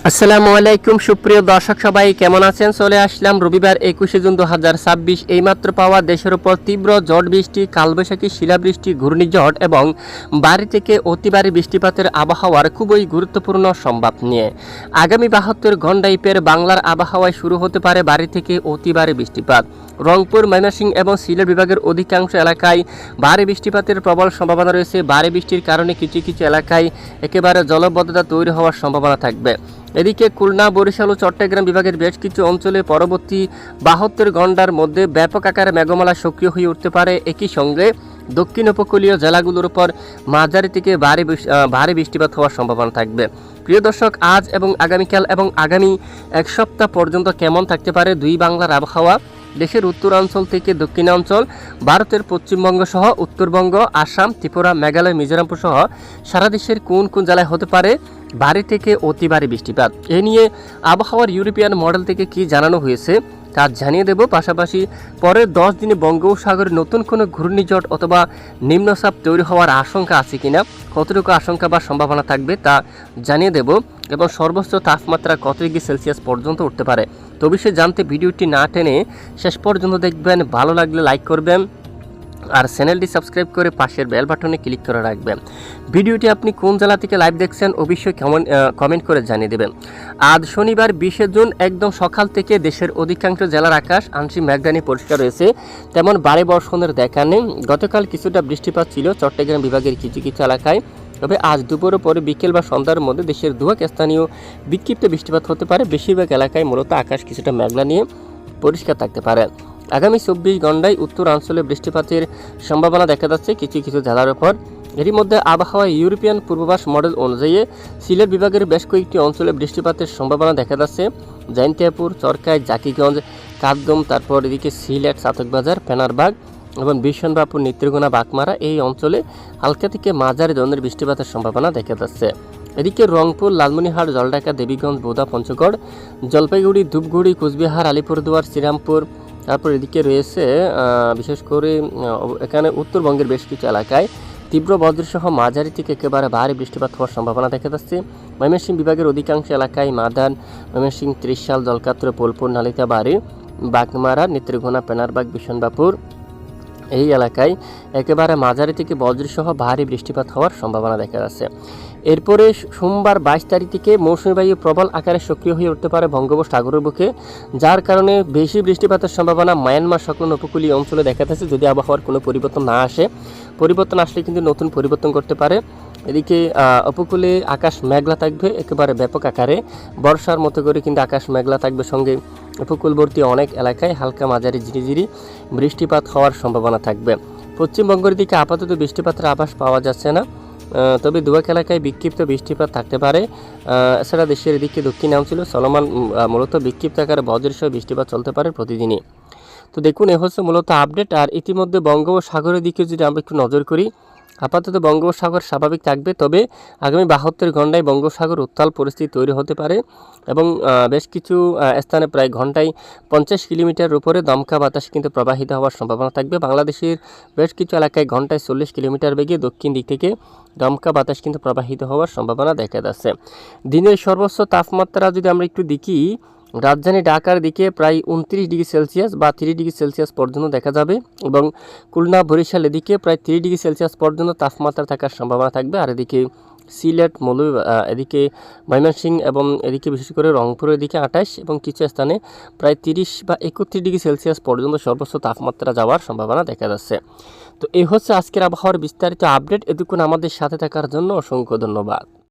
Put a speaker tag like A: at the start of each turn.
A: আসসালামু আলাইকুম সুপ্রিয় দর্শক সবাই কেমন আছেন। চলে আসলাম রবিবার 21 জুন 2026। এইমাত্র পাওয়া দেশের উপর তীব্র ঝড় বৃষ্টি, কালবৈশাখী, শিলাবৃষ্টি, ঘূর্ণিঝড় এবং ভারী থেকে অতি ভারী বৃষ্টিপাতের আবহাওয়ার খুবই গুরুত্বপূর্ণ সংবাদ নিয়ে আগামী 72 ঘণ্টায় বাংলার আবহাওয়ায় শুরু হতে পারে ভারী থেকে অতি ভারী বৃষ্টিপাত। রংপুর, ময়মনসিংহ এবং সিলেট বিভাগের অধিকাংশ এলাকায় ভারী বৃষ্টিপাতের প্রবল সম্ভাবনা রয়েছে। ভারী বৃষ্টির কারণে কিছু কিছু এলাকায় একেবারে জলবদ্ধতা তৈরি হওয়ার সম্ভাবনা থাকবে। এদিকে খুলনা, বরিশাল ও চট্টগ্রাম বিভাগের বেশ কিছু অঞ্চলে পরবর্তী 72 ঘণ্টার মধ্যে ব্যাপক আকারে মেঘমালা সক্রিয় হয়ে উঠতে পারে। একই সঙ্গে দক্ষিণ উপকূলীয় জেলাগুলোর উপর মাঝারি থেকে ভারী বৃষ্টিপাত হওয়ার সম্ভাবনা থাকবে। প্রিয় দর্শক, আজ এবং আগামীকাল এবং আগামী এক সপ্তাহ পর্যন্ত কেমন থাকতে পারে দুই বাংলার আবহাওয়া? দেশের উত্তরাঞ্চল থেকে দক্ষিণাঞ্চল, ভারতের পশ্চিমবঙ্গ সহ উত্তরবঙ্গ, আসাম, ত্রিপুরা, মেঘালয়, মিজোরামপুর সহ সারা দেশের কোন কোন জেলায় হতে পারে ভারী থেকে অতি ভারী বৃষ্টিপাত? এ নিয়ে আবহাওয়ার ইউরোপিয়ান মডেল থেকে কি জানানো হয়েছে তা জানিয়ে দেব। পাশাপাশি পরের 10 দিনে বঙ্গোপসাগরে নতুন কোনো ঘূর্ণিঝড় অথবা নিম্নচাপ তৈরি হওয়ার আশঙ্কা আছে কিনা, কতটুকু আশঙ্কা বা সম্ভাবনা থাকবে তা জানিয়ে দেব, এবং সর্বোচ্চ তাপমাত্রা কত ডিগ্রি সেলসিয়াস পর্যন্ত উঠতে পারে। তো বিষয়ে জানতে ভিডিওটি না টেনে শেষ পর্যন্ত দেখবেন। ভালো লাগলে লাইক করবেন আর চ্যানেলটি সাবস্ক্রাইব করে পাশের বেল বাটনে ক্লিক করে রাখবেন। ভিডিওটি আপনি কোন জেলা থেকে লাইভ দেখছেন অবশ্যই কমেন্ট করে জানিয়ে দেবেন। আজ শনিবার 20 জুন একদম সকাল থেকে দেশের অধিকাংশ জেলার আকাশ আংশিক মেঘাচ্ছন্ন পরিষ্কার রয়েছে, তেমন ভারী বর্ষণের দেখা নেই। গতকাল কিছুটা বৃষ্টিপাত ছিল চট্টগ্রাম বিভাগের কিছু কিছু এলাকায়, তবে আজ দুপুরের পরে বিকেল বা সন্ধ্যার মধ্যে দেশের দুয়াক স্থানীয় বিক্ষিপ্ত বৃষ্টিপাত হতে পারে। বেশিরভাগ এলাকায় মূলত আকাশ কিছুটা মেঘলা নিয়ে পরিষ্কার থাকতে পারে। আগামী 24 ঘণ্টায় উত্তরাঞ্চলে বৃষ্টিপাতের সম্ভাবনা দেখা যাচ্ছে কিছু কিছু জেলার উপর। এরই মধ্যে আবহাওয়া ইউরোপিয়ান পূর্বাভাস মডেল অনুযায়ী সিলেট বিভাগের বেশ কয়েকটি অঞ্চলে বৃষ্টিপাতের সম্ভাবনা দেখা যাচ্ছে। জয়ন্তিয়াপুর, চরকায়, জাকিগঞ্জ, কাকদম, তারপর এদিকে সিলেট, চাতকবাজার, পেনারবাগ এবং বিশনবাপুর, নেত্রকোনা, বাগমারা এই অঞ্চলে হালকা থেকে মাঝারি ধরনের বৃষ্টিপাতের সম্ভাবনা দেখা যাচ্ছে। এদিকে রংপুর, লালমনিরহাট, জলঢাকা, দেবীগঞ্জ, বোদা, পঞ্চগড়, জলপাইগুড়ি, ধূপগুড়ি, কোচবিহার, আলিপুরদুয়ার, শ্রীরামপুর, তারপর এদিকে রয়েছে বিশেষ করে এখানে উত্তরবঙ্গের বেশ কিছু এলাকায় তীব্র বজ্রসহ মাঝারি থেকে একেবারে ভারী বৃষ্টিপাত হওয়ার সম্ভাবনা দেখা যাচ্ছে। ময়মনসিংহ বিভাগের অধিকাংশ এলাকায় মাদান, ময়মনসিংহ, ত্রিশাল, জলকাত্র, পোলপুর, নালিতাবাড়ি, বাগমারা, নেত্রকোনা, পেনারবাগ, বিশনবাপুর এই এলাকায় একেবারে মাঝারি থেকে বজ্রসহ ভারী বৃষ্টিপাত হওয়ার সম্ভাবনা দেখা যাচ্ছে। এরপরে সোমবার 22 তারিখ থেকে মৌসুমী বায়ু প্রবল আকারে সক্রিয় হয়ে উঠতে পারে বঙ্গোপসাগরের বুকে, যার কারণে বেশি বৃষ্টিপাতের সম্ভাবনা মায়ানমার সকল উপকূলীয় অঞ্চলে দেখা যাচ্ছে। যদি আবহাওয়ার কোনো পরিবর্তন না আসে, পরিবর্তন আসলে কিন্তু নতুন পরিবর্তন করতে পারে। এদিকে উপকূলে আকাশ মেঘলা থাকবে একেবারে ব্যাপক আকারে, বর্ষার মতো করে কিন্তু আকাশ মেঘলা থাকবে, সঙ্গে উপকূলবর্তী অনেক এলাকায় হালকা মাঝারি ঝিরিঝিরি বৃষ্টিপাত হওয়ার সম্ভাবনা থাকবে। পশ্চিমবঙ্গের দিকে আপাতত বৃষ্টিপাতের আভাস পাওয়া যাচ্ছে না, তবে দুয়াক এলাকায় বিক্ষিপ্ত বৃষ্টিপাত থাকতে পারে। এছাড়া দেশের এদিকে দক্ষিণাঞ্চলে চলমান মূলত বিক্ষিপ্ত আকারে বজ্রসহ বৃষ্টিপাত চলতে পারে প্রতিদিনই। তো দেখুন, এ হচ্ছে মূলত আপডেট। আর ইতিমধ্যে বঙ্গোপসাগরের দিকে যদি আমরা একটু নজর করি, আপাতত বঙ্গোপসাগর স্বাভাবিক থাকবে, তবে আগামী 72 ঘণ্টায় বঙ্গোপসাগর উত্তাল পরিস্থিতি তৈরি হতে পারে এবং বেশ কিছু স্থানে প্রায় ঘন্টায় 50 কিলোমিটার উপরে দমকা বাতাস কিন্তু প্রবাহিত হওয়ার সম্ভাবনা থাকবে। বাংলাদেশের বেশ কিছু এলাকায় ঘন্টায় 40 কিলোমিটার বেগে দক্ষিণ দিক থেকে দমকা বাতাস কিন্তু প্রবাহিত হওয়ার সম্ভাবনা দেখা যাচ্ছে। দিনের সর্বোচ্চ তাপমাত্রা যদি আমরা একটু দেখি, রাজধানী ঢাকার দিকে প্রায় 29 ডিগ্রি সেলসিয়াস বা 30 ডিগ্রি সেলসিয়াস পর্যন্ত দেখা যাবে, এবং খুলনা, বরিশাল এদিকে প্রায় 30 ডিগ্রি সেলসিয়াস পর্যন্ত তাপমাত্রা থাকার সম্ভাবনা থাকবে। আর এদিকে সিলেট, এদিকে ময়মনসিংহ এবং এদিকে বিশেষ করে রংপুরের দিকে 28 এবং কিছু স্থানে প্রায় 30 বা 31 ডিগ্রি সেলসিয়াস পর্যন্ত সর্বোচ্চ তাপমাত্রা যাওয়ার সম্ভাবনা দেখা যাচ্ছে। তো এই হচ্ছে আজকের আবহাওয়ার বিস্তারিত আপডেট। এতক্ষণ আমাদের সাথে থাকার জন্য অসংখ্য ধন্যবাদ।